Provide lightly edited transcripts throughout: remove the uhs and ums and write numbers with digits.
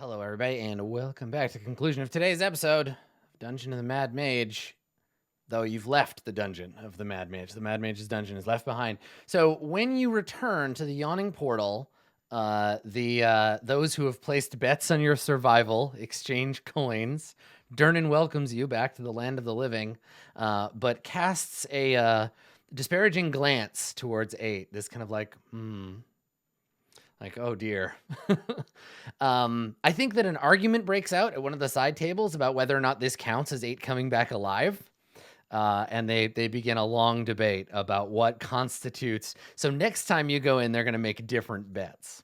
Hello, everybody, and welcome back to the conclusion of today's episode of Dungeon of the Mad Mage. Though you've left the dungeon of the Mad Mage's dungeon is left behind. So when you return to the Yawning Portal, those who have placed bets on your survival exchange coins. Durnan welcomes you back to the land of the living, but casts a disparaging glance towards 8. This kind of like, oh dear. I think that an argument breaks out at one of the side tables about whether or not this counts as 8 coming back alive. And they begin a long debate about what constitutes. So next time you go in, they're going to make different bets.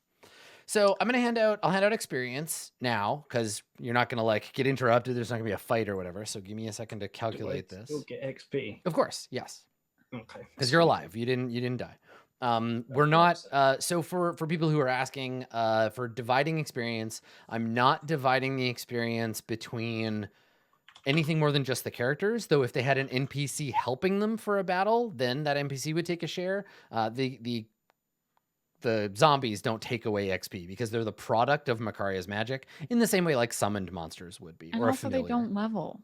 So I'll hand out experience now, because you're not going to like get interrupted. There's not gonna be a fight or whatever. So give me a second to calculate this. You'll get XP. Of course. Yes. Okay. Because you're alive. You didn't die. We're not, so for people who are asking, for dividing experience, I'm not dividing the experience between anything more than just the characters, though if they had an NPC helping them for a battle, then that NPC would take a share. The zombies don't take away XP because they're the product of Makaria's magic in the same way like summoned monsters would be. And or also they don't level.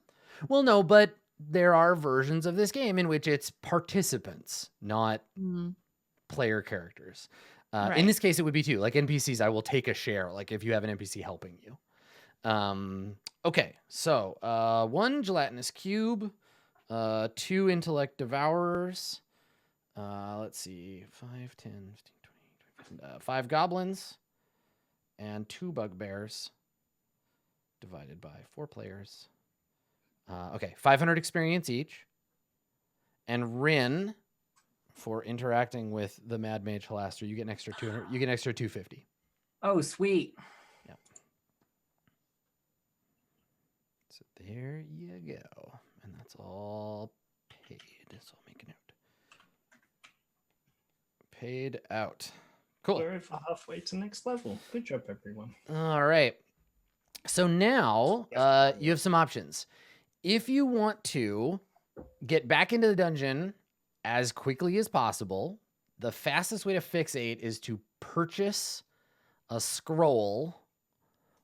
Well, no, but there are versions of this game in which it's participants, not player characters. Right. In this case, it would be 2. Like NPCs, I will take a share, like if you have an NPC helping you. Okay, so 1 gelatinous cube, 2 intellect devourers, let's see, 5, 10, 15, 20, 25, 5 goblins, and 2 bugbears, divided by 4 players. Okay, 500 experience each, and Rin, for interacting with the Mad Mage Halaster, you get an extra 200. You get an extra 250. Oh, sweet. Yeah. So there you go, and that's all paid. So I'll make a note. Paid out. Cool. We're over halfway to next level. Good job, everyone. All right. So now you have some options. If you want to get back into the dungeon as quickly as possible, the fastest way to fix 8 is to purchase a scroll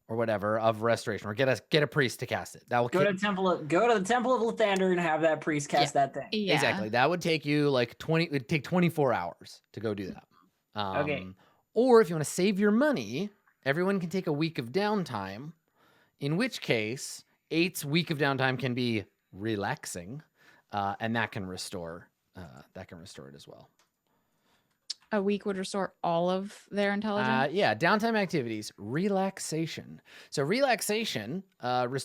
or whatever of restoration, or get a priest to cast it. That will go to the temple of Lathander and have that priest cast that thing. Yeah. Exactly. That would take you like 20. It would take 24 hours to go do that. Okay. Or if you want to save your money, everyone can take a week of downtime. In which case, 8's week of downtime can be relaxing, and that can restore. That can restore it as well. A week would restore all of their intelligence? Yeah, downtime activities, relaxation. So relaxation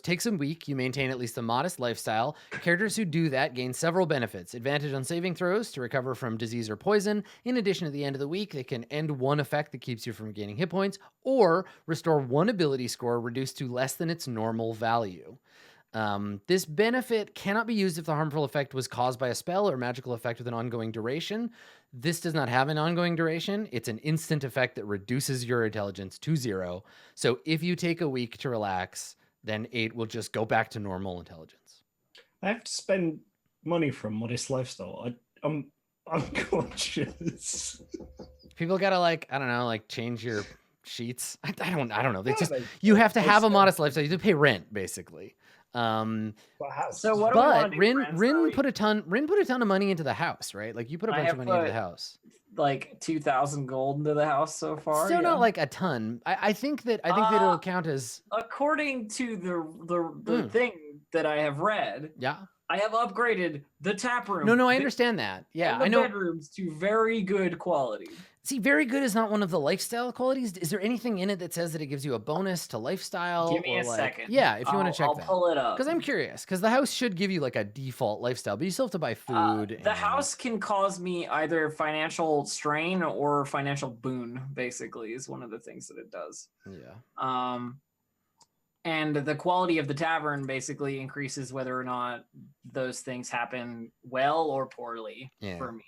takes a week. You maintain at least a modest lifestyle. Characters who do that gain several benefits. Advantage on saving throws to recover from disease or poison. In addition, at the end of the week, they can end one effect that keeps you from gaining hit points, or restore one ability score reduced to less than its normal value. This benefit cannot be used if the harmful effect was caused by a spell or magical effect with an ongoing duration. This does not have an ongoing duration. It's an instant effect that reduces your intelligence to 0. So if you take a week to relax, then 8 will just go back to normal intelligence. I have to spend money for a modest lifestyle. I'm conscious. People gotta change your sheets. I don't know. They just you have to have a modest lifestyle. You have to pay rent, basically. So what? But Rin put a ton of money into the house, right? Like you put a bunch of money into the house. Like 2,000 gold into the house so far. So not like a ton. I think that it'll count as, according to the thing that I have read. Yeah. I have upgraded the tap room. No, I understand that. Yeah, and I know. Bedrooms to very good quality. See, very good is not one of the lifestyle qualities. Is there anything in it that says that it gives you a bonus to lifestyle? Give me a second. Yeah, if you want to check I'll that. pull it up. Because I'm curious. Because the house should give you like a default lifestyle, but you still have to buy food. The house can cause me either financial strain or financial boon, basically, is one of the things that it does. Yeah. And the quality of the tavern basically increases whether or not those things happen well or poorly for me.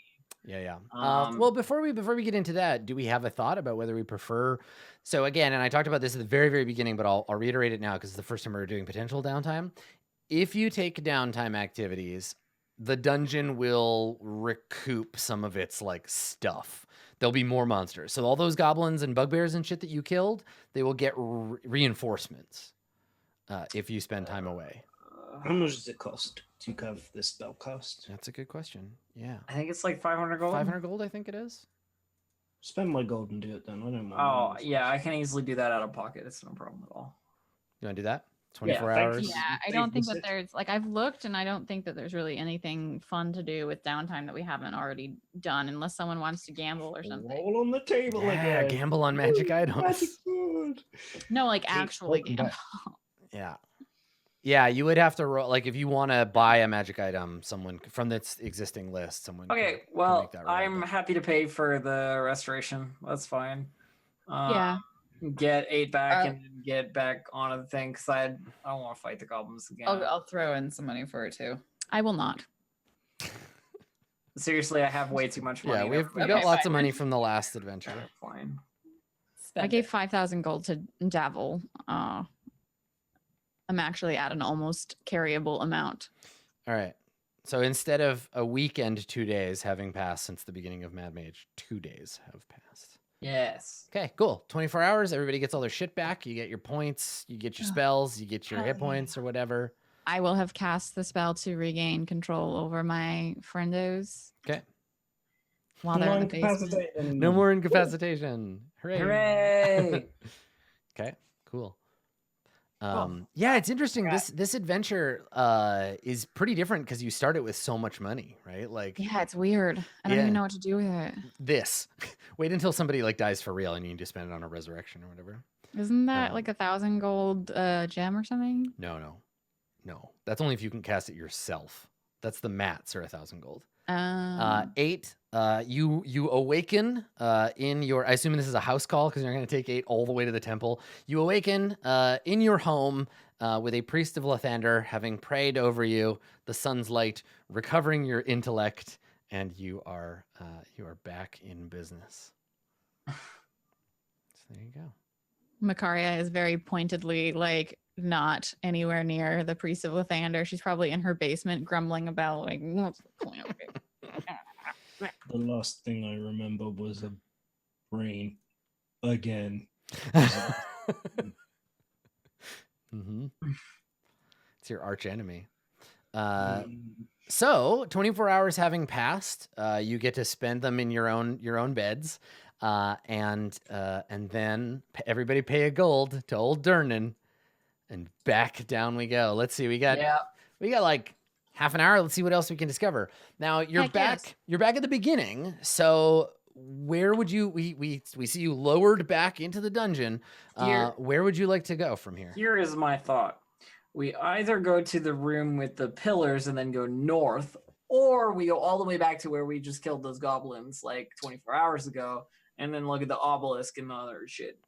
Yeah. Well, before we get into that, do we have a thought about whether we prefer? So again, and I talked about this at the very, very beginning, but I'll reiterate it now because it's the first time we're doing potential downtime. If you take downtime activities, the dungeon will recoup some of its like stuff. there'll be more monsters. So all those goblins and bugbears and shit that you killed, they will get reinforcements if you spend time away. How much does it cost to have this spell cast? That's a good question. Yeah. I think it's like 500 gold. 500 gold, I think it is. Spend my gold and do it then. I don't mind. Oh, yeah, I can easily do that out of pocket. It's no problem at all. You want to do that? 24 thank hours? you. Yeah, I don't think that there's like I've looked and I don't think that there's really anything fun to do with downtime that we haven't already done unless someone wants to gamble or something. Roll on the table Yeah, again. gamble on magic items. Magic food. No, like Hey, actually welcome gamble. back. Yeah. Yeah, you would have to roll, like if you want to buy a magic item, someone from this existing list, someone Okay, can well, make that roll, I'm but- happy to pay for the restoration. That's fine. Yeah. Get 8 back and then get back on the thing because I don't want to fight the goblins again. I'll throw in some money for it too. I will not. Seriously, I have way too much money. Yeah, we Okay, got lots fine. of money from the last adventure. Fine. I Spend gave it. 5,000 gold to Davil. I'm actually at an almost carryable amount. All right. So instead of a weekend, 2 days having passed since the beginning of Mad Mage, 2 days have passed. Yes. Okay, cool. 24 hours. Everybody gets all their shit back. You get your points. You get your spells. You get your hit points or whatever. I will have cast the spell to regain control over my friendos Okay. while they're in the basement. Incapacitate them. No more incapacitation. Hooray. Hooray! Okay, cool. Yeah, it's interesting. This adventure is pretty different because you start it with so much money, right? Like Yeah, it's weird. I don't Yeah. even know what to do with it. this. Wait until somebody like dies for real and you need to spend it on a resurrection or whatever. Isn't that Um, like 1,000 gold gem or something? No. That's only if you can cast it yourself. That's the mats are 1,000 gold. 8. You awaken in your. I assume this is a house call because you're going to take 8 all the way to the temple. You awaken in your home with a priest of Lathander having prayed over you, the sun's light, recovering your intellect, and you are back in business. So there you go. Makaria is very pointedly like not anywhere near the priest of Lathander. She's probably in her basement grumbling about like what's the point of it? The last thing I remember was a brain again. Mm-hmm. It's your arch enemy. Mm, So 24 hours having passed, you get to spend them in your own beds, and then everybody pay a gold to old Durnan, and back down we go. Let's see, we got like half an hour. Let's see what else we can discover. Now you're Heck back. yes. You're back at the beginning. So where would you? We see you lowered back into the dungeon. Here- Where would you like to go from here? Here is my thought. We either go to the room with the pillars and then go north, or we go all the way back to where we just killed those goblins like 24 hours ago, and then look at the obelisk and other shit.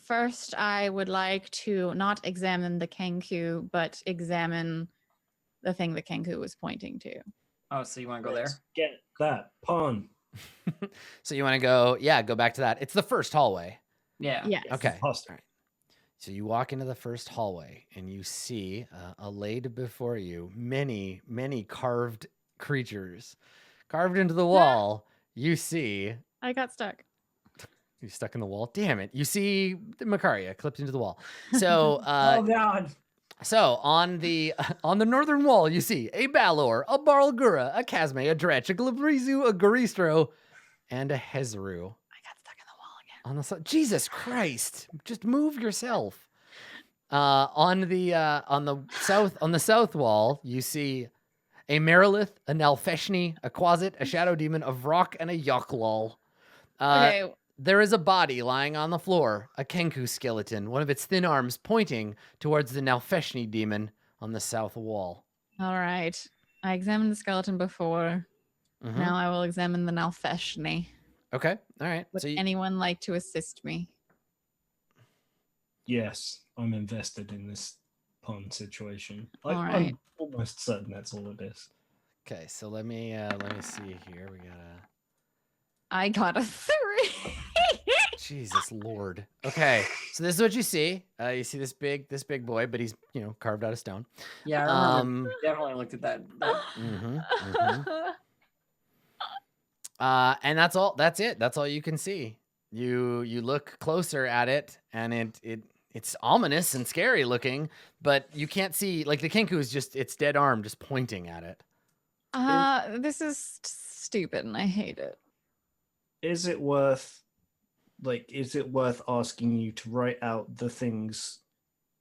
First, I would like to not examine the Kenku, but examine the thing the Kenku was pointing to. Oh, so you want to go there? let's get that pawn. So you want to go back to that. It's the first hallway. Yeah. Yes. Okay. Past- All right. So you walk into the first hallway and you see laid before you many, many carved creatures. Carved into the wall, you see. I got stuck. You stuck in the wall? Damn it. You see Makaria clipped into the wall. So Oh God. so on the northern wall, you see a Balor, a Barlgura, a Casme, a Dretch, a Glabrizu, a Garistro, and a Hezru. I got stuck in the wall again. On the Jesus Christ, just move yourself. On the south wall, you see a Marilith, a Nalfeshni, a Quasit, a Shadow Demon, a Vrock, and a Yoklol. Okay. There is a body lying on the floor, a Kenku skeleton, one of its thin arms pointing towards the Nalfeshni demon on the south wall. All right. I examined the skeleton before. Mhm. Now I will examine the Nalfeshni. Okay, all right. Would So you, anyone like to assist me? Yes, I'm invested in this pawn situation. All I'm right. almost certain that's all it is. okay, so let me see here. We gotta. I got a 3. Jesus Lord. Okay, so this is what you see. You see this big boy, but he's carved out of stone. Yeah, I remember. Definitely looked at that. Mhm, mhm. And that's all. That's it. That's all you can see. You look closer at it, and it's ominous and scary looking, but you can't see. Like the kinku is just its dead arm, just pointing at it. This is stupid, and I hate it. Is it worth asking you to write out the things,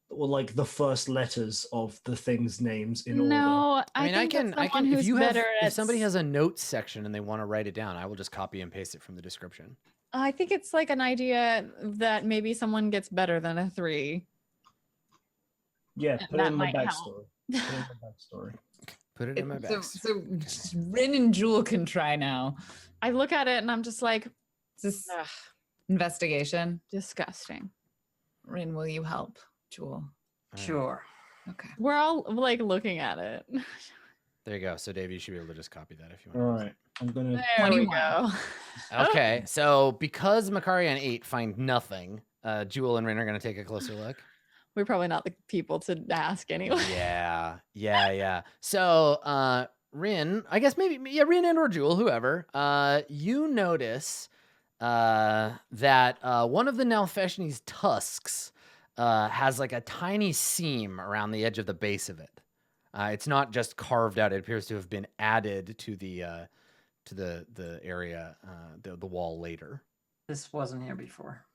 or like the first letters of the things' names in order? No, I mean, I think can. that's someone If who's you have, better if somebody at- has a notes section and they want to write it down, I will just copy and paste it from the description. I think it's like an idea that maybe someone gets better than a 3. Yeah, put it That in my might help. backstory. Put it in my backstory. Put it in my back. So Rin and Jewel can try now. I look at it and I'm just like, Is this ugh, investigation? disgusting. Rin, will you help Jewel? Sure. Okay. We're all like looking at it. There you go. So Dave, you should be able to just copy that if you All want. right, I'm gonna. There we 21. go. Okay, so because Makaria and 8 find nothing, Jewel and Rin are going to take a closer look. We're probably not the people to ask anyway. Yeah. So, Rin, I guess maybe Rin and or Jewel, whoever. You notice that one of the Nalfeshni's tusks has like a tiny seam around the edge of the base of it. It's not just carved out; it appears to have been added to the area, the wall later. This wasn't here before.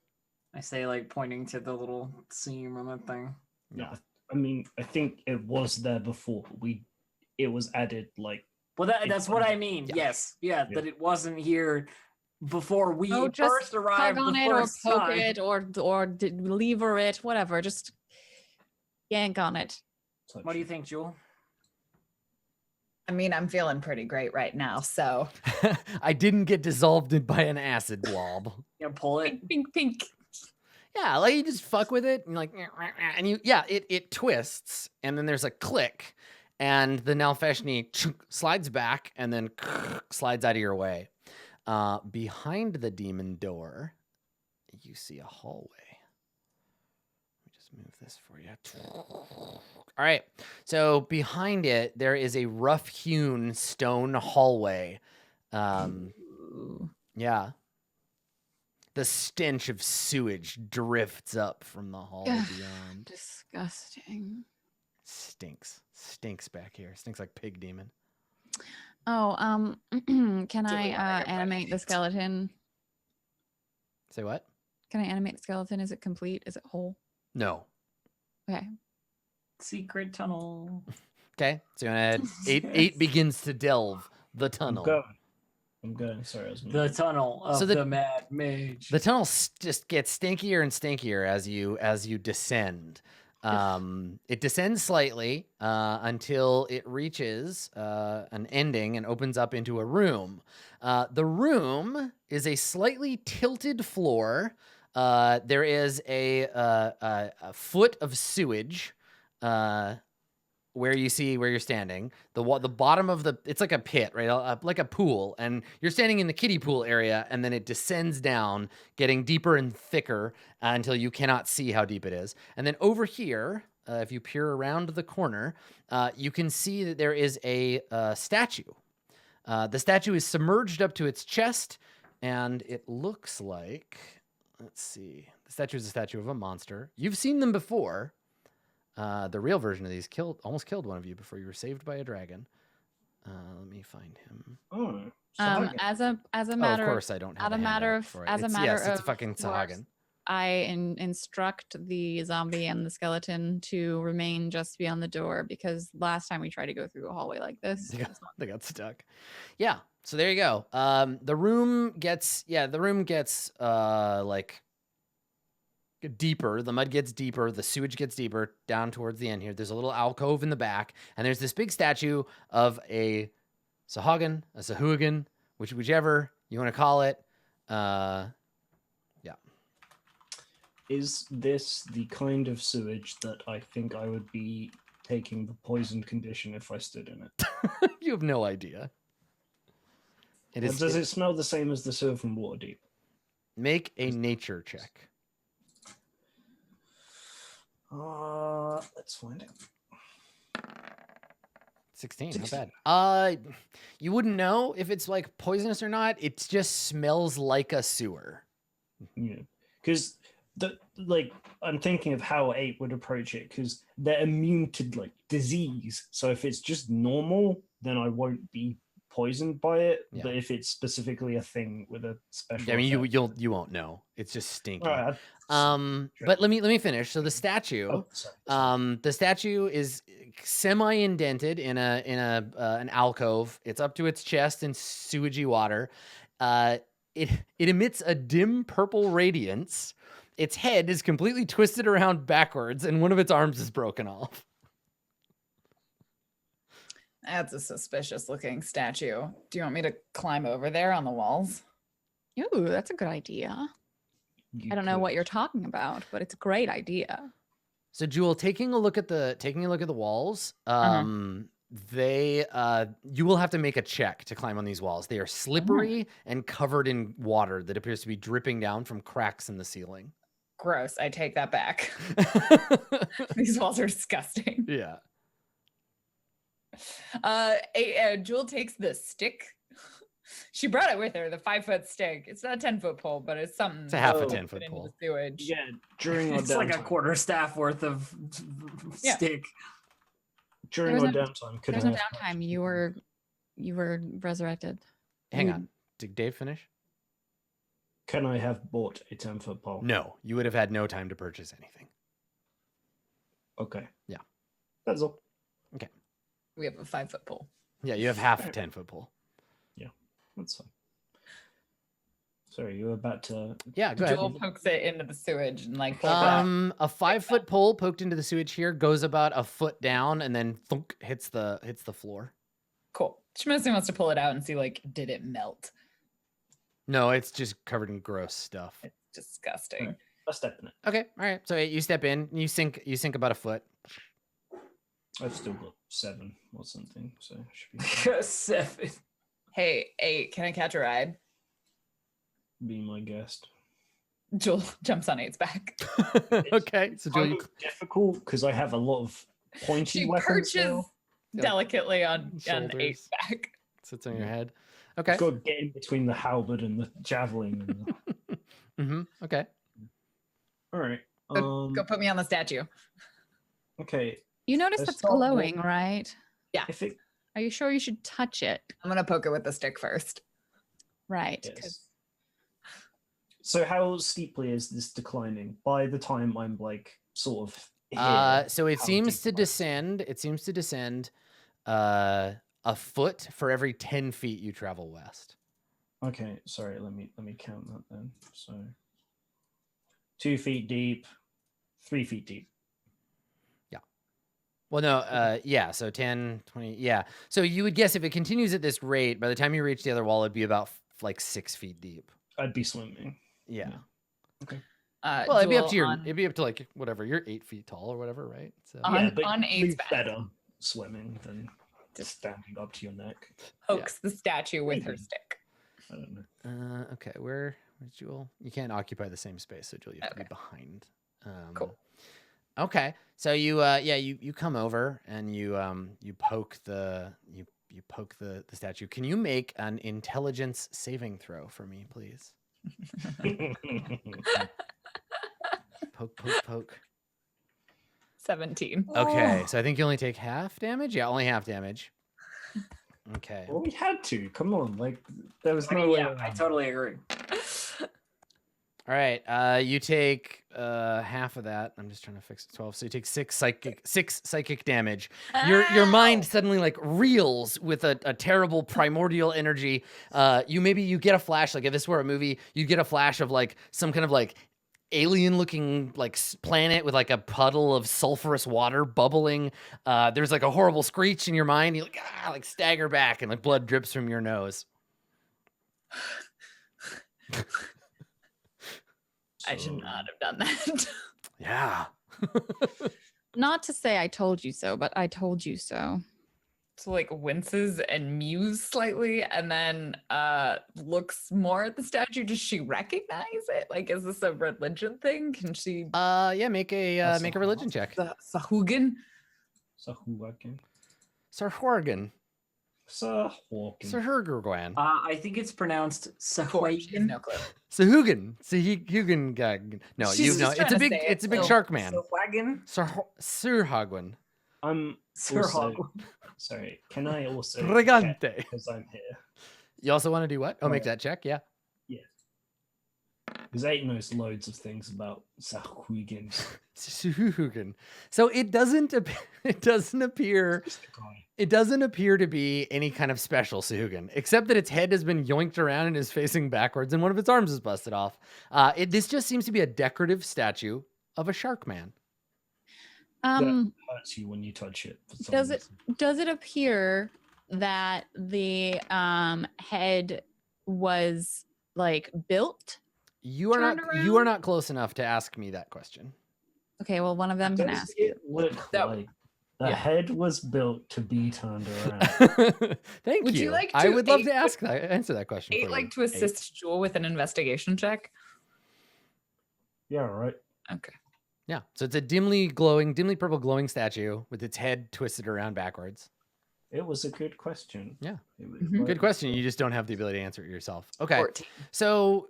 I say, like, pointing to the little seam on that thing. Yeah, I mean, I think it was there before. It was added like. Well, that's what I mean. Yeah. Yes. Yeah, that it wasn't here before we Oh, just first arrived tug on the it or first poke time. it or lever it, whatever. Just yank on it. What do you think, Jewel? I mean, I'm feeling pretty great right now, so I didn't get dissolved by an acid blob. You know, pull it. Pink, pink, pink. Yeah, like you just fuck with it and like, and it twists and then there's a click and the Nalfeshni slides back and then slides out of your way. Behind the demon door, you see a hallway. Let me just move this for you. All right, so behind it, there is a rough-hewn stone hallway. Yeah. The stench of sewage drifts up from the hall Ugh. beyond. Disgusting. Stinks back here. Stinks like pig demon. Oh, can I get animate the skeleton? Say what? Can I animate the skeleton? Is it complete? Is it whole? No. Okay. Secret tunnel. Okay, so you want to add 8 begins to delve the I'm tunnel. going. Sorry, I was. The tunnel of So the Mad Mage. The tunnel just gets stinkier and stinkier as you descend. It descends slightly until it reaches an ending and opens up into a room. The room is a slightly tilted floor. There is a foot of sewage where you're standing. The bottom of it's like a pit, right? Like a pool, and you're standing in the kiddie pool area, and then it descends down, getting deeper and thicker until you cannot see how deep it is. And then over here, if you peer around the corner, you can see that there is a statue. The statue is submerged up to its chest, and it looks like, let's see, the statue is a statue of a monster. You've seen them before. The real version of these almost killed one of you before you were saved by a dragon. Let me find him. Oh, As a Of matter course, I don't have as a matter handout of- for it. as a It's- matter yes, it's a of fucking course. Sahagin. I instruct the zombie and the skeleton to remain just beyond the door because last time we tried to go through a hallway like this. They got stuck. Yeah. So there you go. The room gets like deeper. The mud gets deeper. The sewage gets deeper down towards the end here. There's a little alcove in the back, and there's this big statue of a Sahagin, a Sahuagin, whichever you want to call it. Yeah. is this the kind of sewage that I think I would be taking the poisoned condition if I stood in it? You have no idea. It Or is. does it smell the same as the sewer from Waterdeep? Make a nature check. Let's find out. 16, not 16. bad. You wouldn't know if it's like poisonous or not. It just smells like a sewer. Yeah, because I'm thinking of how 8 would approach it, because they're immune to like disease. So if it's just normal, then I won't be poisoned by it. Yeah. But if it's specifically a thing with a special, I mean, effect, you won't know. It's just stinky. All right, But let me finish. So the statue, oh, sorry. the statue is semi-indented in an alcove. It's up to its chest in sewagey water. It emits a dim purple radiance. Its head is completely twisted around backwards, and one of its arms is broken off. That's a suspicious looking statue. Do you want me to climb over there on the walls? Ooh, that's a good idea. You I don't know what could- you're talking about, but it's a great idea. So Jewel, taking a look at the walls, you will have to make a check to climb on these walls. They are slippery and covered in water that appears to be dripping down from cracks in the ceiling. Gross. I take that back. These walls are disgusting. Yeah. Jewel takes the stick. She brought it with her, the 5-foot stick. It's not a 10-foot pole, but it's something. It's a half a Oh. 10-foot into pole. the sewage. Yeah, during our It's like a downtime. quarter staff worth of Yeah. stick. During There our was downtime, could There's I no have downtime. You were resurrected. Hang You- on. Did Dave finish? Can I have bought a 10-foot pole? No, you would have had no time to purchase anything. Okay. Yeah. That's all. We have a 5-foot pole. Yeah, you have half a 10-foot pole. That's fine. Sorry, you were about to. Yeah, go ahead. Jewel pokes it into the sewage and like pulls it out. A 5-foot pole poked into the sewage here goes about a foot down and then thunk hits the floor. Cool. She mostly wants to pull it out and see like, did it melt? No, it's just covered in gross stuff. It's disgusting. Right. I'll step in it. Okay, all right. So you step in, you sink about a foot. I've still got 7 or something, so it should be fine. 7. Hey, 8, can I catch a ride? Be my guest. Jewel jumps on 8's back. Okay, so Kind Julie, of difficult because I have a lot of pointy She weapons perches now. Yeah. delicately on 8's Shoulders. back. sits on your head. Okay. I've got to get in between the halberd and the javelin. And Mm-hmm. Okay. All right. Go put me on the statue. Okay. You notice Let's that's start with- glowing, right? If it Are you sure you should touch it? I'm gonna poke it with the stick first. Right. 'cause- yes. So how steeply is this declining? By the time I'm like sort of here, So it how seems deep to am I? descend. It seems to descend a foot for every 10 feet you travel west. Okay, sorry. Let me count that then. So 2 feet deep, 3 feet deep. Well, no, yeah, so 10, 20, yeah. So you would guess if it continues at this rate, by the time you reach the other wall, it'd be about like 6 feet deep. I'd be swimming. Yeah. Yeah. Well, it'd be up Jewel to your, on, it'd be up to like whatever. You're 8 feet tall or whatever, right? So On- but on you're 8's back. better swimming than just standing up to your neck. pokes the statue with her Maybe. stick. I don't know. okay, where's Jewel? You can't occupy the same space, so Jewel, you have to be Okay. behind. Cool. Okay, so you you come over and you poke the statue. Can you make an intelligence saving throw for me, please? Poke. 17. Okay, so I think you only take half damage. Yeah, only half damage. Okay. Well, we had to. Come on, like there was I no mean, way. yeah, I around it. totally agree. All right. You take half of that. I'm just trying to fix it. 12. So you take six psychic damage. Your mind suddenly like reels with a terrible primordial energy. You get a flash, like if this were a movie, you get a flash of like some kind of like alien looking like planet with like a puddle of sulfurous water bubbling. There's like a horrible screech in your mind. You like stagger back and like blood drips from your nose. I should not have done that. Yeah. Not to say I told you so, but I told you so. So like winces and mews slightly and then looks more at the statue. Does she recognize it? Like, is this a religion thing? Can she Yeah, make a That's make a a religion lot. check. Sahugan? So who I can? Sir Horgan. Sir Hawkins. Sir Hergergwan. I think it's pronounced Sahwagan. No clue. Sahugan. No, She's you just know trying it's a to big say it, it's a big so- shark man. Sahwagan. Sir Hagwin. I'm Sir also, Hogwarts. sorry. Can I also Regante. because I'm here? You also want to do what? Oh, make Right. that check, yeah. Because 8 knows loads of things about Sahwigans. Sahugan. So it doesn't appear Just a guy. it doesn't appear to be any kind of special Sahugan, except that its head has been yoinked around and is facing backwards, and one of its arms is busted off. This just seems to be a decorative statue of a shark man. Hurts you when you touch it. for some Does it- reason. Does it appear that the head was like built? You are Turned not around? close enough to ask me that question. Okay, well, one of them can Does ask you. it look That- like the yeah. head was built to be turned around? Thank Would you. you like I to would love aid to answer that question. Eight for like you. to assist Jewel with an investigation check. Yeah, right. Okay. Yeah. So it's a dimly purple glowing statue with its head twisted around backwards. It was a good question. Yeah. It was Mhm. like- Good question. You just don't have the ability to answer it yourself. Okay. 14. So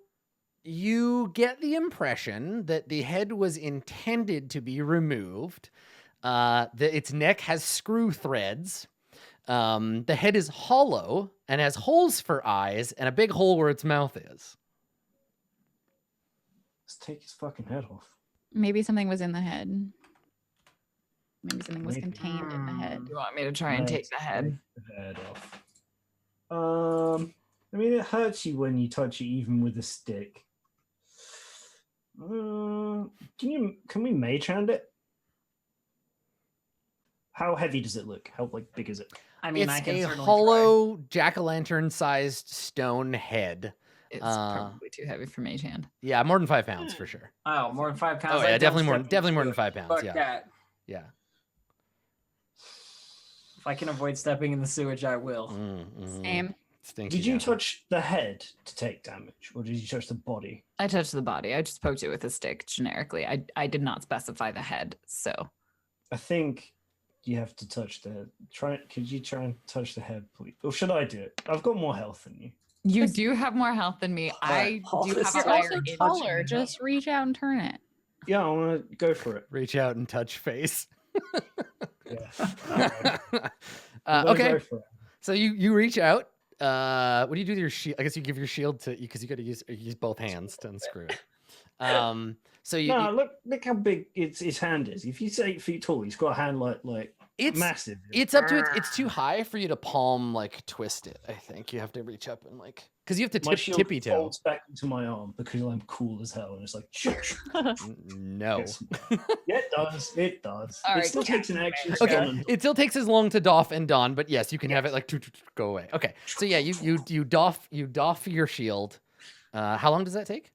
you get the impression that the head was intended to be removed. Its neck has screw threads. The head is hollow and has holes for eyes and a big hole where its mouth is. Let's take his fucking head off. Maybe something was in the head. Maybe something was Maybe. contained in the head. You want me to try and take the head? Take the head off. I mean, it hurts you when you touch it, even with a stick. Can we mage hand it? How heavy does it look? How big is it? I mean, I It's can a certainly hollow jack-o'-lantern sized stone head. It's Uh, probably too heavy for mage hand. Yeah, more than 5 pounds for sure. Try. Oh, more than 5 pounds. Oh I yeah, don't definitely step more than into 5 it. pounds. Fuck Yeah, that. yeah. If I can avoid stepping in the sewage, I will. Mhm. Same. Stinky Did you guy. touch the head to take damage, or did you touch the body? I touched the body. I just poked it with a stick generically. I did not specify the head. So I think you have to touch the head. Could you try and touch the head, please? Or should I do it? I've got more health than you. you Yes. do have more health than me. I Paul, do this have is a You're higher also injury. taller. Just reach out and turn it. Yeah, I want to go for it. Reach out and touch face. Yeah. Okay. Go for it. So you reach out. What do you do with your shield? I guess you give your shield to because you got to use both hands to unscrew it. So you, No, look how big his hand is. If he's 8 feet tall, he's got a hand like it's massive. it's up to it's too high for you to palm twist it. I think you have to reach up and because you have to My shield tippy toe. folds back into my arm because I'm cool as hell, and it's like, shush. No. Yes. Yeah, it does. It does. All it right, still takes an action. to Okay, don. it still takes as long to doff and don, but yes, you can have it go away. Okay, so yeah, you doff your shield. How long does that take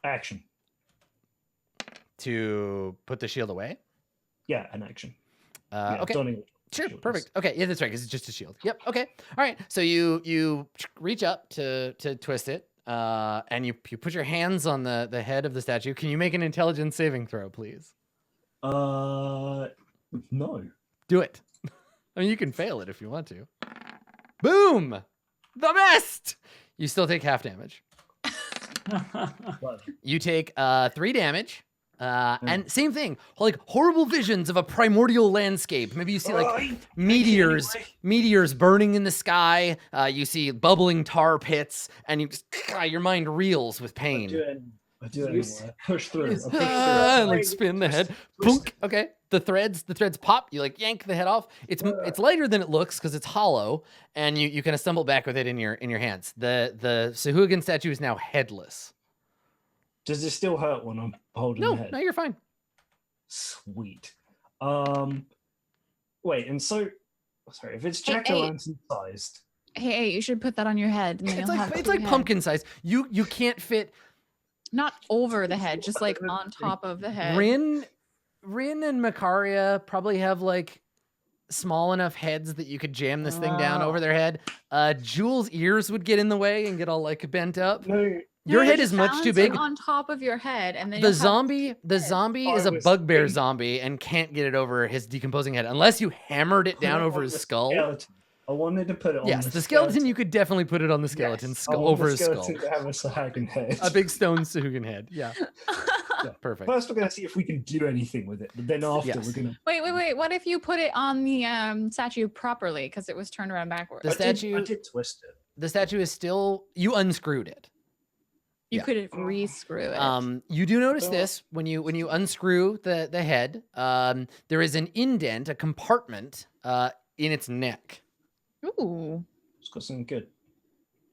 Action. to put the shield away? Yeah, an action. Yeah, Okay, donning it. sure, Shield is- perfect. Okay, yeah, that's right, because it's just a shield. Yep. Okay. All right. So you reach up to twist it, and you put your hands on the head of the statue. Can you make an intelligence saving throw, please? No. Do it. I mean, you can fail it if you want to. Boom! The best! You still take half damage. Well, You take 3 damage. And same thing, horrible visions of a primordial landscape. Maybe you see meteors burning in the sky. You see bubbling tar pits, and your mind reels with pain. I do it You anyway. I push through. I push through. And spin the head. Boonk. Okay, the threads pop. You yank the head off. It's lighter than it looks because it's hollow, and you kind of stumble back with it in your hands. The Sahuagin statue is now headless. Does it still hurt when I'm holding the head? No, you're fine. Sweet. Wait, and so sorry, if it's Hey, jack-o'-lantern sized. Hey, you should put that on your head. And then It's you'll have it's two like heads. pumpkin size. You can't fit. Not over the head, just like on top of the head. Rin and Makaria probably have small enough heads that you could jam this thing down Oh. over their head. Jules' ears would get in the way and get all bent up. No, Your No, head just is much too balance it big. on top of your head, and then The you'll have- zombie Oh, is it a was bugbear big. zombie and can't get it over his decomposing head unless you hammered it Put down it over on his the skull. skeleton. I wanted to put it on Yes, the skeleton you could definitely put it on the skeleton's Yes, I skull want over the his skull. skeleton to have a Sahagan head. A big stone Suhugan head. Yeah, Yeah. perfect. First, we're gonna see if we can do anything with it, but then after Yes. we're gonna. Wait. What if you put it on the statue properly because it was turned around backwards? The I statue- did twist it. The statue is still you unscrewed it. You yeah. could re-screw it. You do notice Well- this when you unscrew the head. There is an indent, a compartment in its neck. Ooh. It's got something good.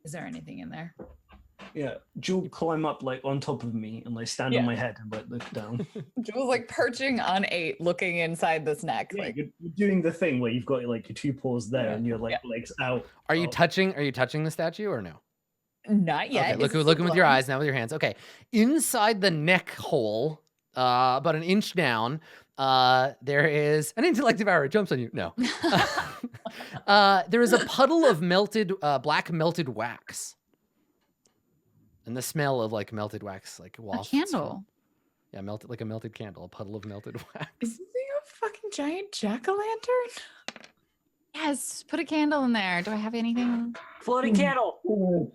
Is there anything in there? Yeah, Jewel climb up like on top of me and like stand Yeah. on my head and like look down. Jules like perching on 8, looking inside this neck. Yeah, Like, you're doing the thing where you've got like your two paws there Yeah. and your like legs out. Are you Oh. touching the statue or no? not yet. Okay, Is look it looking with your glowing? eyes now with your hands. Okay. Inside the neck hole, about an inch down, there is an intellect devourer. It jumps on you. No. There is a puddle of melted black melted wax. And the smell of like melted wax like A wafts. candle. Yeah, melted like a melted candle, a puddle of melted wax. Is this thing a fucking giant jack-o'-lantern? Yes, put a candle in there. Do I have anything? Floating candle.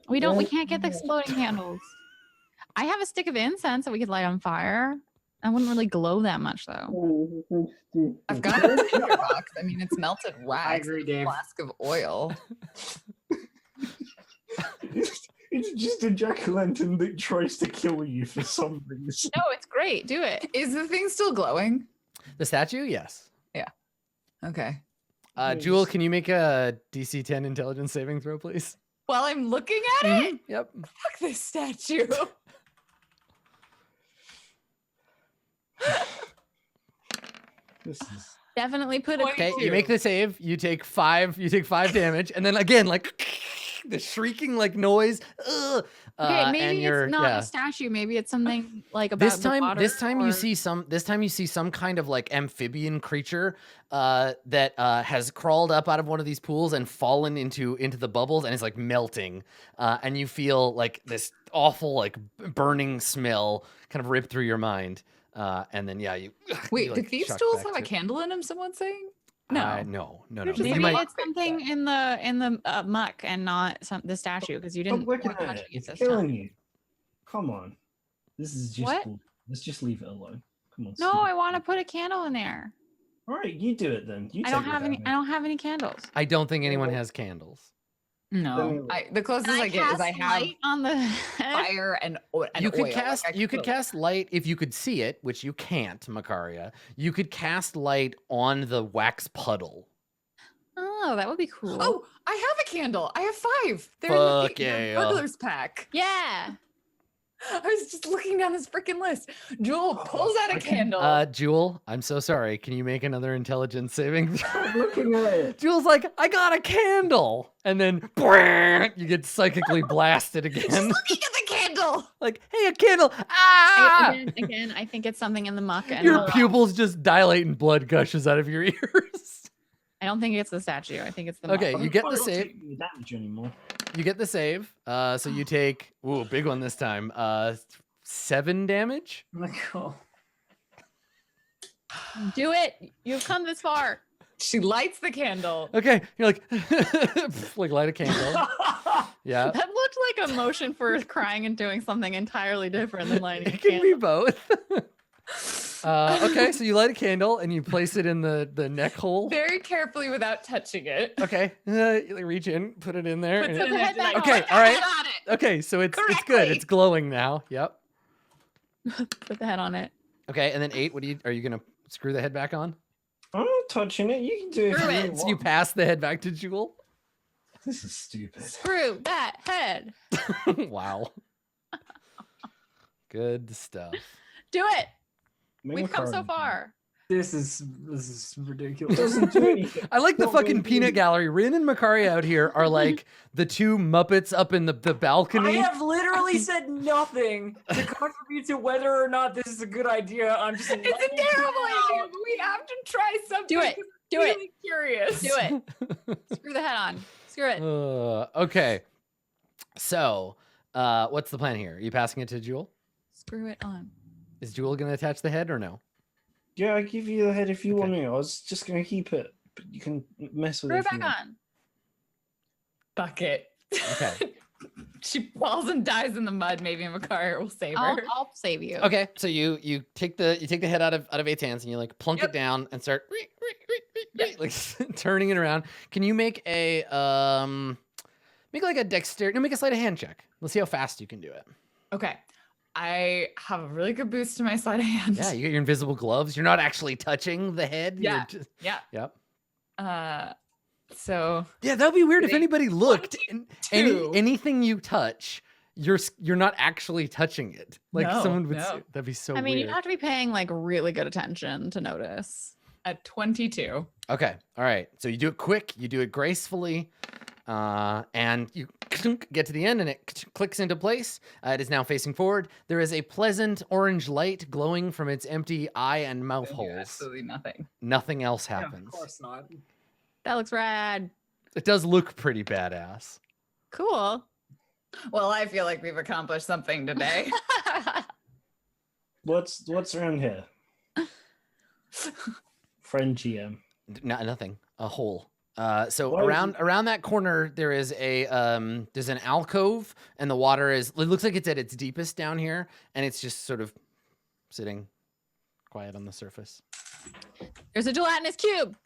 We can't get the exploding candles. I have a stick of incense that we could light on fire. I wouldn't really glow that much though. I've got a tinder box. I mean, it's melted wax. I agree, and a Dave. flask of oil. It's just a jack-o'-lantern that tries to kill you for some reason. No, it's great. Do it. Is the thing still glowing? The statue, yes. Okay. Jewel, can you make a DC 10 intelligence saving throw, please? While I'm looking at it, Yep. fuck this statue. This is Definitely put a. Okay, Thank you make the save. You take 5 damage, and then again, like the shrieking like noise. Ugh, Okay, and maybe you're it's not yeah. a statue. Maybe it's something like about This the time, water this time you or- see some kind of like amphibian creature that has crawled up out of one of these pools and fallen into the bubbles and is like melting, and you feel like this awful like burning smell kind of rip through your mind, and then yeah, you Wait, you, do like, thieves' shock stools back have a to- candle in them? Someone's saying? No. no. You're just You Maybe like, might- it's something in the muck and not the statue because you Stop didn't looking want at touching it. it It's this killing time. you. Come on. This is just What? bull- Let's just leave it alone. Come on. No, stupid. I want to put a candle in there. All right, you do it then. You I don't take it have any. down. I don't have any candles. I don't think anyone has candles. No. The closest Can I get is I cast have light on the head? fire and oil. You could Like, cast I you could could- cast light if you could see it, which you can't, Makaria. You could cast light on the wax puddle. Oh, that would be cool. Oh, I have a candle. I have 5. They're Fuck in the yeah. burglar's pack. yeah. I was just looking down this freaking list. Jewel pulls out a I can- candle. Jewel, I'm so sorry. Can you make another intelligence saving throw? I'm looking at it. Jewel's like, I got a candle, and then you get psychically blasted again. looking at the candle. Like, hey, a candle! Ah! Again, I think it's something in the muck. And Your pupils just dilate and blood gushes out of your ears. I don't think it's the statue. I think it's the muck. Okay, you get I'm the not save. taking any damage anymore. You get the save. So you take ooh, big one this time. 7 damage. Like, oh. Do it. You've come this far. She lights the candle. Okay, you're like, like light a candle. Yeah, That looked like a motion for crying and doing something entirely different than lighting a it can be candle. both. Okay, so you light a candle and you place it in the neck hole. Very carefully without touching it. Okay, you like reach in, put it in there. Puts and it it- in the there, head back like, on. Okay, put all the right. head on it. Okay, so it's good. Correctly. It's glowing now. Yep. Put the head on it. Okay, and then 8. Are you gonna screw the head back on? I'm not touching it. You can do it. if Screw you it. really So you want. pass the head back to Jewel. This is stupid. Screw that head. Wow. Good stuff. Do it. Make We've a come so card. far. This is It ridiculous. doesn't do anything. I like the Not fucking very peanut good. gallery. Rin and Makari out here are like the 2 Muppets up in the I balcony. have literally said nothing to contribute to whether or not this is a good idea. I'm just. It's a terrible idea, but we have to try something. Do it. 'cause Do I'm it. really curious. Do it. Screw the head on. Screw it. Okay. So, What's the plan here? Are you passing it to Jewel? Screw it on. Is Jewel going to attach the head or no? Yeah, I give you the head if you Okay. want to. I was just going to keep it, but you can mess with Screw it. it if you back want. on. Bucket. Okay. She falls and dies in the mud. Maybe Makar will save her. I'll save you. Okay, so you take the head out of 8's hands and you like plunk Yep. it down and start Yep. like turning it around. Can you make a make like a dexterity? No, make a sleight of hand check. Let's see how fast you can do it. Okay. I have a really good boost to my sleight of hand. Yeah, you get your invisible gloves. You're not actually touching the head. Yeah. You're just, Yeah. yep. So Yeah, that would be weird if Getting anybody looked. And 22. anything you touch, you're not actually touching it. Like No, someone would. no. That'd be so I mean, weird. you'd have to be paying like really good attention to notice. at 22. Okay. All right. So you do it quick. You do it gracefully. And you get to the end and it clicks into place. It is now facing forward. There is a pleasant orange light glowing from its empty eye and mouth I do holes. absolutely nothing. Nothing else Yeah, happens. of course not. That looks rad. It does look pretty badass. Cool. Well, I feel like we've accomplished something today. What's around here? Friend GM. Nothing. A hole. So Why is around that corner there is a there's an alcove and the water is it looks like it's at its deepest down here and it's just sort of sitting quiet on the surface. There's a gelatinous cube.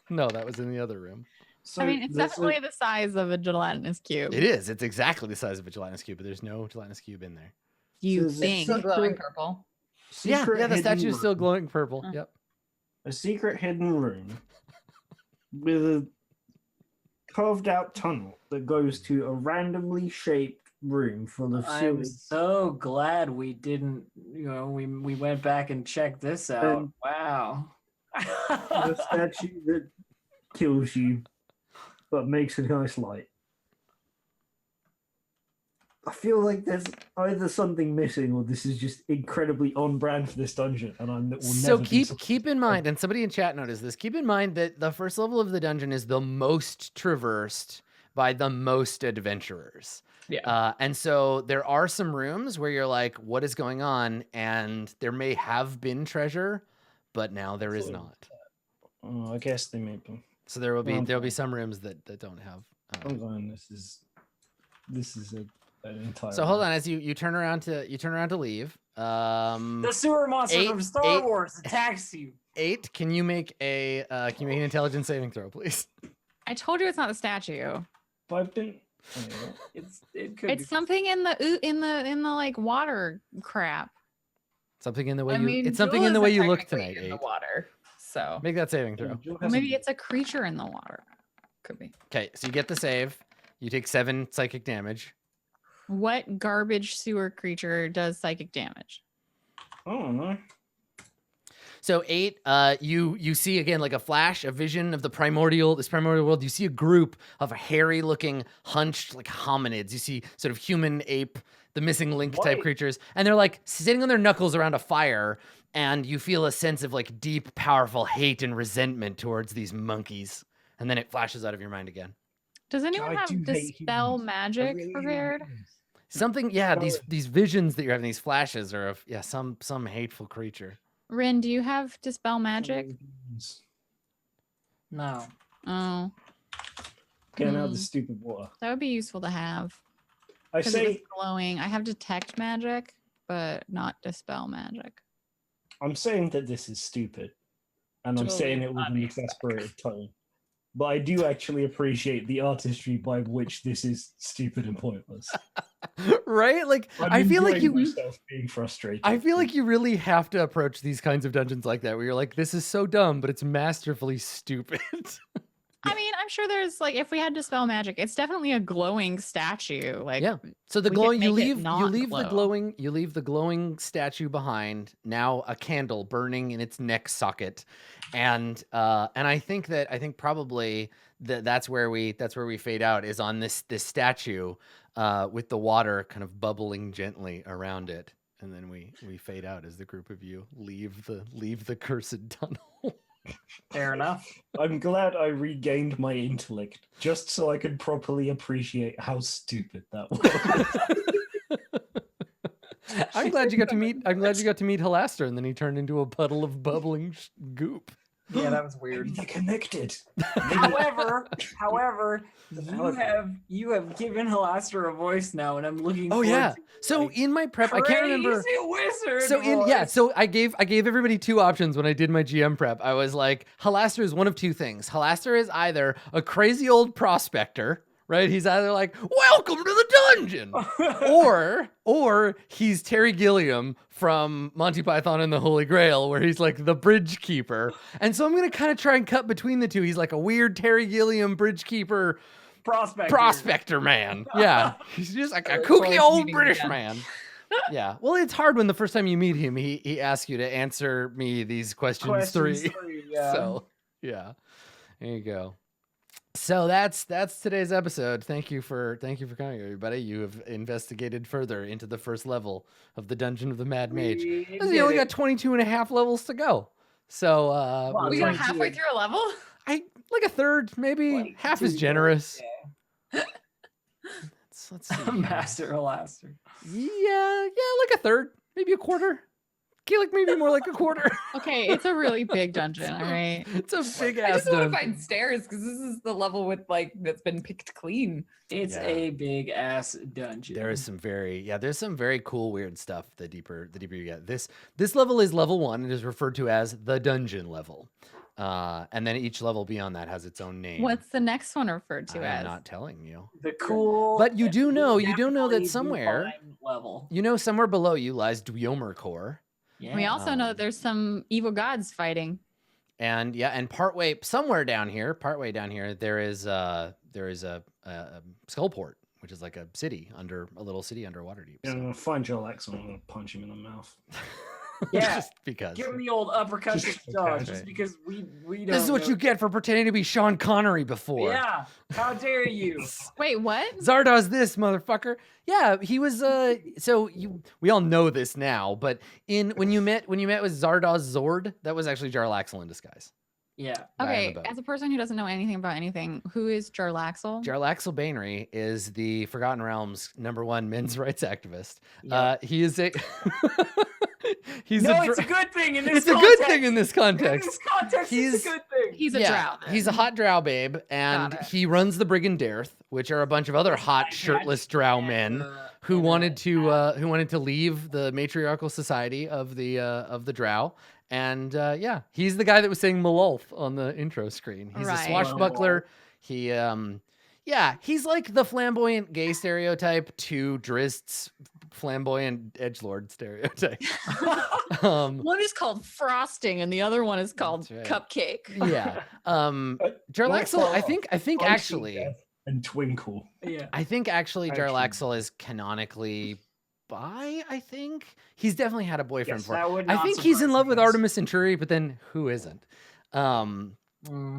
No, that was in the other room. So I mean, it's there's definitely the size of a gelatinous cube. It is. It's exactly the size of a gelatinous cube, but there's no gelatinous cube in there. You So is it think? Still glowing purple. Yeah, secret the hidden statue is still room. glowing purple. Oh. Yep. A secret hidden room with a carved out tunnel that goes to a randomly shaped room full of I'm sewage. so glad we didn't, we went back and checked this out. Wow. A statue that kills you but makes a nice light. I feel like there's either something missing or this is just incredibly on brand for this dungeon, and I will So never be keep in mind, and somebody in chat noticed this. Keep in mind that the first level of the dungeon is the most traversed by the most adventurers. Yeah. And so there are some rooms where you're like, what is going on? And there may have been treasure, but now there is not. Oh, I guess they may be. So there'll be Okay. some rooms that don't have. Hold on, this is an entire. So hold on, as you turn around to leave. The sewer monster from Star eight- Wars attacks you. 8, can you make an intelligence saving throw, please? I told you it's not the statue. But I've been. Anyway, It could It's be. something in the like water crap. Something in the way I mean, it's something Jewel in the way isn't you look technically tonight, in 8. the water. So Make that saving throw. Jill Or hasn't maybe been. it's a creature in the water. could be. Okay, so you get the save. You take 7 psychic damage. What garbage sewer creature does psychic damage? I don't know. So 8, you see again like a flash, a vision of this primordial world. You see a group of hairy looking, hunched like hominids. You see sort of human ape, the missing link type Why- creatures, and they're like sitting on their knuckles around a fire. And you feel a sense of like deep, powerful hate and resentment towards these monkeys. And then it flashes out of your mind again. Does anyone I have do hate dispel humans. I magic really do prepared? hate humans. Something, yeah, Well, these visions that you're having, these flashes are of some hateful creature. Rin, do you have dispel magic? Humans. No. Oh, Getting out of Hmm. the stupid water. that would be useful to have. I Because it was say glowing. I have detect magic, but not dispel magic. I'm saying that this is stupid, and I'm Totally saying it with an funny. exasperated tone. But I do actually appreciate the artistry by which this is stupid and pointless. Right? Like I'm I feel like enjoying you myself being frustrated. I feel like you really have to approach these kinds of dungeons like that where you're like, this is so dumb, but it's masterfully stupid. I mean, I'm sure there's like if we had dispel magic, it's definitely a glowing statue. Like Yeah. So the We could glowing you make it leave not the glow. glowing statue behind, now a candle burning in its neck socket. And I think probably that's where we fade out is on this statue with the water kind of bubbling gently around it. And then we fade out as the group of you leave the cursed tunnel. Fair enough. I'm glad I regained my intellect just so I could properly appreciate how stupid that was. I'm glad you got to meet Halaster, and then he turned into a puddle of bubbling goop. Yeah, that was weird. They're connected. However, However. you have given Halaster a voice now, and I'm looking. Oh forward yeah. to, So like, in my prep, I can't remember. crazy wizard. So voice. so I gave everybody two options when I did my GM prep. I was like, Halaster is one of two things. Halaster is either a crazy old prospector, right? He's either like, welcome to the dungeon, or he's Terry Gilliam from Monty Python and the Holy Grail, where he's like the bridge keeper. And so I'm gonna kind of try and cut between the two. He's like a weird Terry Gilliam bridge keeper prospector man. Yeah, he's just like a Look kooky forward to old meeting British again. man. Yeah, well, it's hard when the first time you meet him, he asks you to answer me these questions three. Yeah. So yeah, there you go. So that's today's episode. Thank you for coming, everybody. You have investigated further into the first level of the Dungeon of the Mad Mage. We You only did got 22 and a half levels to go. So Wow, We we're- got halfway through a level. like a third, maybe Like half is 2/3, generous. yeah. Let's see. Master Halaster. Yeah, like a third, maybe a quarter. Okay, like maybe more like a quarter. Okay, it's a really big dungeon, all right? It's a big I ass just want to dungeon. find stairs because this is the level with like that's been picked clean. It's Yeah. a big ass dungeon. There's some very cool weird stuff the deeper you get. This level is level 1. It is referred to as the dungeon level. And then each level beyond that has its own name. What's the next one referred to I'm as? not telling you. the cool. But you do know that definitely somewhere, defined level. you know, somewhere below you lies Dweomer Core. Yeah. We also know that there's some evil gods fighting. And partway down here, there is a Skullport, which is like a little city under Waterdeep. I'm So. gonna find Joel X and I'm gonna punch him in the mouth. Yeah. Just because. Give him the old uppercut to Just the jaw, okay. just because we don't. This is what know. you get for pretending to be Sean Connery before. Yeah. How dare you? Wait, what? Zardoz this motherfucker. Yeah, he was we all know this now, but when you met with Zardoz Zord, that was actually Jarlaxle in disguise. Yeah. Guy on the Okay, boat. as a person who doesn't know anything about anything, who is Jarlaxle? Jarlaxle Bainry is the Forgotten Realms #1 men's rights activist. Yeah. He is a he's No, a it's a good thing in this. it's a good thing in this In context. this context, He's- it's a good thing. He's a drow. then. He's a hot drow babe, and Got it. he runs the Brigandairth, which are a bunch of other hot shirtless drow men who wanted to leave the matriarchal society of the drow. And he's the guy that was saying Malulth on the intro screen. He's Right. a swashbuckler. He's like the flamboyant gay stereotype to Drist's flamboyant edgelord stereotype. One is called frosting and the other one is called That's right. cupcake. Yeah. Jarlaxle, I think Icy actually, Death and Twinkle. Yeah. Actually Actually. Jarlaxle is canonically bi. I think he's definitely had a boyfriend Yes, for. That would I not think he's in surprise love me. with Artemis Centauri, but then who isn't? Mm.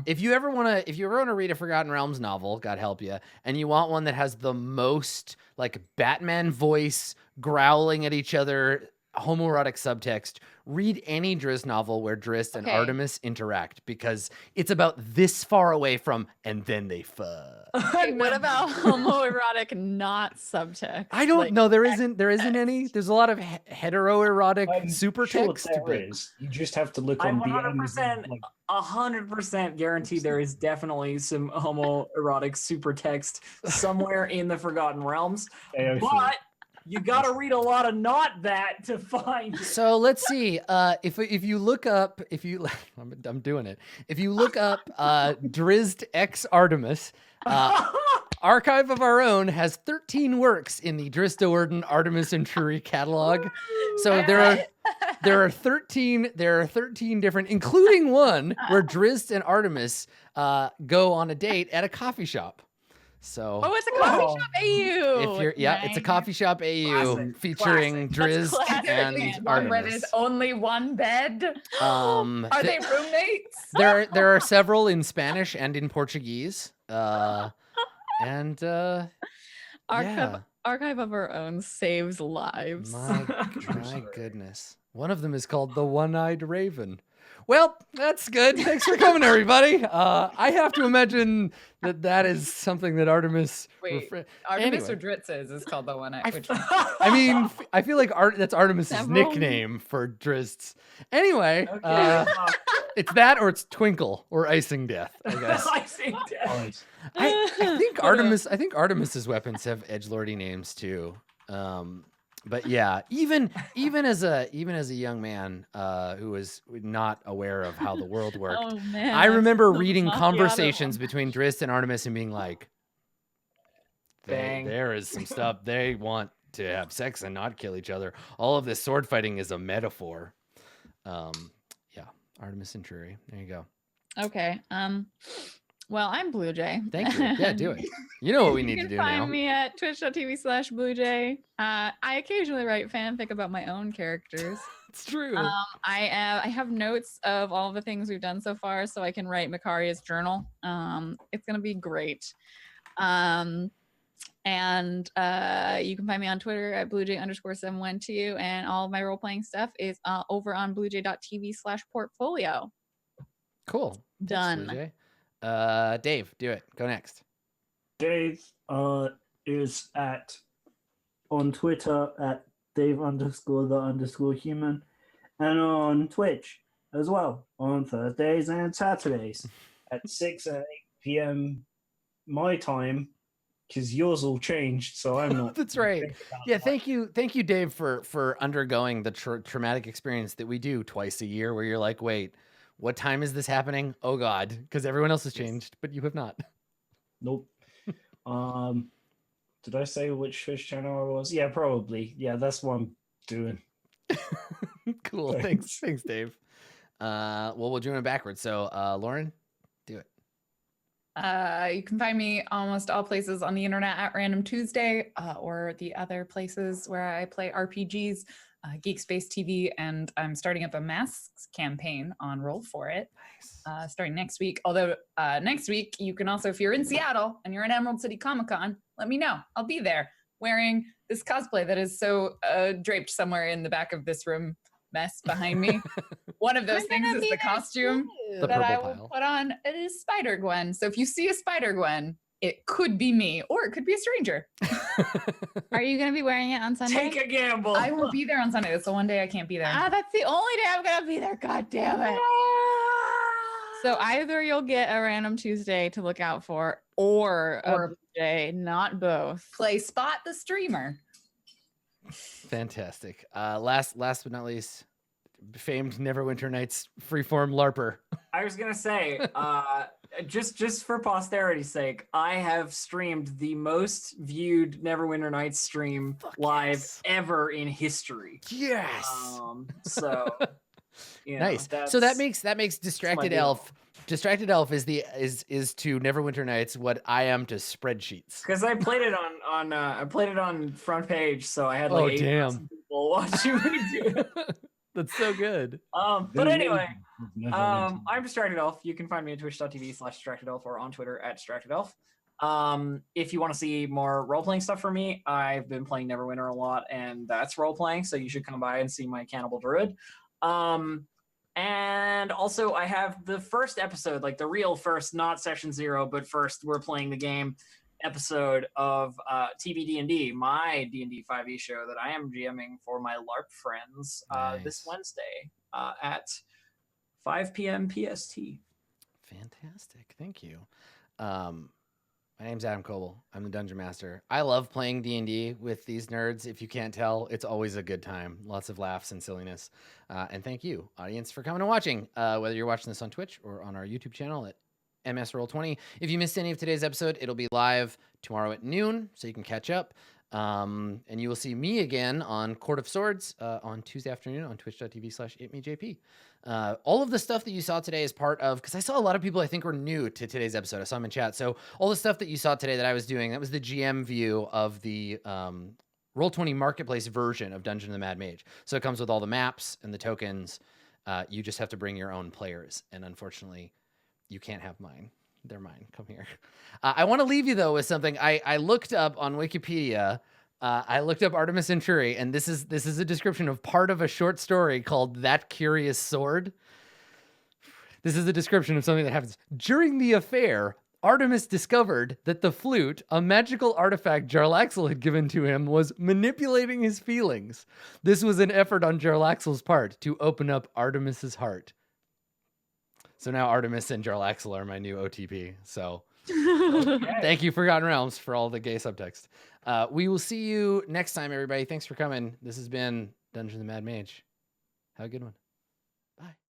If you ever want to read a Forgotten Realms novel, God help you, and you want one that has the most like Batman voice growling at each other, homoerotic subtext, read any Drizzt novel where Drizzt and Okay. Artemis interact, because it's about this far away from and then they fuck. Wait, what about homoerotic not subtext? I don't Like, know. There isn't any. There's a lot of heteroerotic I'm super sure text. there but- is. You just have to look I'm on 100% like 100% guarantee there is definitely some homoerotic super text somewhere in the Forgotten Realms, AOC. but you gotta read a lot of not that to find it. So let's see. If you look up, I'm doing it. If you look up Drizzt X Artemis, Archive of Our Own has 13 works in the Drizzt-Do'Urden Artemis and Truri catalog. So there are 13 different, including one where Drizzt and Artemis go on a date at a coffee shop. So Oh, it's a coffee Oh. shop AU. if you're it's a coffee shop AU Classic, featuring classic. Drizzt That's and classic. One where Artemis. there's only one bed. Are Are they roommates? there are several in Spanish and in Portuguese. Archive of Our Own saves lives. My goodness. One of them is called the One-Eyed Raven. Well, that's good. Thanks for coming, everybody. I have to imagine that is something that Artemis. Wait, refre- Artemis Anyway. or Dritz's is called the one. Which I mean, I feel like that's Artemis's Several. nickname for Drists. Anyway, Okay. it's that or it's Twinkle or Icing Death, I guess. I see death. Right. I think Artemis's weapons have edgelordy names too. But yeah, even as a young man who was not aware of how the world worked, Oh man. I that's remember the reading macchiato conversations one. between Drist and Artemis and being like, Dang. there is some stuff they want to have sex and not kill each other. All of this sword fighting is a metaphor. Yeah, Artemis and Drury. There you go. Okay. Well, I'm Blue Jay. Thank you. Yeah, do it. You know what we need You to can do find now. me at twitch.tv/BlueJay. I occasionally write fanfic about my own characters. It's true. I have notes of all the things we've done so far, so I can write Makaria's journal. It's gonna be great. And you can find me on Twitter at bluejay_712, and all of my role playing stuff is over on bluejay.tv/portfolio. Cool. Thanks, Done. Blue Jay. Dave, do it. Go next. Dave is on Twitter at Dave_the_human, and on Twitch as well on Thursdays and Saturdays at 6 and 8 p.m. my time, because yours all changed, so I'm not. That's right. thinking about Yeah, that. thank you, Dave, for undergoing the traumatic experience that we do twice a year, where you're like, wait, what time is this happening? Oh God, because everyone else has changed, but you have not. Nope. Did I say which Twitch channel I was? Yeah, probably. Yeah, that's what I'm doing. Cool. Thanks, Dave. Well, we'll do it backwards. So, Lauren, do it. You can find me almost all places on the internet at Random Tuesday, or the other places where I play RPGs, Geek Space TV, and I'm starting up a masks campaign on Roll for It. Nice. Starting next week. Although next week you can also, if you're in Seattle and you're in Emerald City Comic Con, let me know. I'll be there wearing this cosplay that is so draped somewhere in the back of this room mess behind me. One of those I'm things gonna is be the there costume too. The that I purple will pile. put on. It is Spider Gwen. So if you see a Spider Gwen, it could be me, or it could be a stranger. Are you gonna be wearing it on Sunday? Take a gamble. I will be there on Sunday. That's the one day I can't be there. That's the only day I'm gonna be there. God damn it. So either you'll get a Random Tuesday to look out for, or a Or- Blue Jay, not both. Play Spot the Streamer. Fantastic. Last but not least, famed Neverwinter Nights freeform LARPer. I was gonna say, just for posterity's sake, I have streamed the most viewed Neverwinter Nights stream Fuck live yes. ever in history. Yes. So you know, Nice. So that that's- makes Distracted deal. Elf. Distracted Elf is to Neverwinter Nights what I am to spreadsheets. because I played it on front page, so I had Oh, like 8,000 damn. people watching me do it. That's so good. But anyway, Never I'm Distracted Elf. You can find me at twitch.tv/DistractedElf or on Twitter at DistractedElf. If you want to see more role-playing stuff from me, I've been playing Neverwinter a lot, and that's role-playing, so you should come by and see my Cannibal Druid. And also I have the first episode, like the real first, not session 0, but first we're playing the game episode of TBD&D, my D&D 5e show that I am GMing for my LARP friends this Nice. Wednesday at 5 p.m. PST. Fantastic. Thank you. My name's Adam Coble. I'm the Dungeon Master. I love playing D&D with these nerds. If you can't tell, it's always a good time. Lots of laughs and silliness. And thank you, audience, for coming and watching. Whether you're watching this on Twitch or on our YouTube channel at MS Roll20. If you missed any of today's episode, it'll be live tomorrow at noon, so you can catch up. And you will see me again on Court of Swords on Tuesday afternoon on twitch.tv/itmejp. All of the stuff that you saw today is part of, because I saw a lot of people I think were new to today's episode. I saw them in chat. So all the stuff that you saw today that I was doing, that was the GM view of the Roll20 marketplace version of Dungeon of the Mad Mage. So it comes with all the maps and the tokens. You just have to bring your own players. And unfortunately, you can't have mine. They're mine. Come here. I want to leave you, though, with something. I looked up on Wikipedia I looked up Artemis Venturi, and this is a description of part of a short story called That Curious Sword. This is a description of something that happens. During the affair, Artemis discovered that the flute, a magical artifact Jarlaxle had given to him, was manipulating his feelings. This was an effort on Jarlaxle's part to open up Artemis's heart. So now Artemis and Jarlaxle are my new OTP. So thank you, Forgotten Realms, for all the gay subtext. We will see you next time, everybody. Thanks for coming. This has been Dungeons and Mad Mage. Have a good one.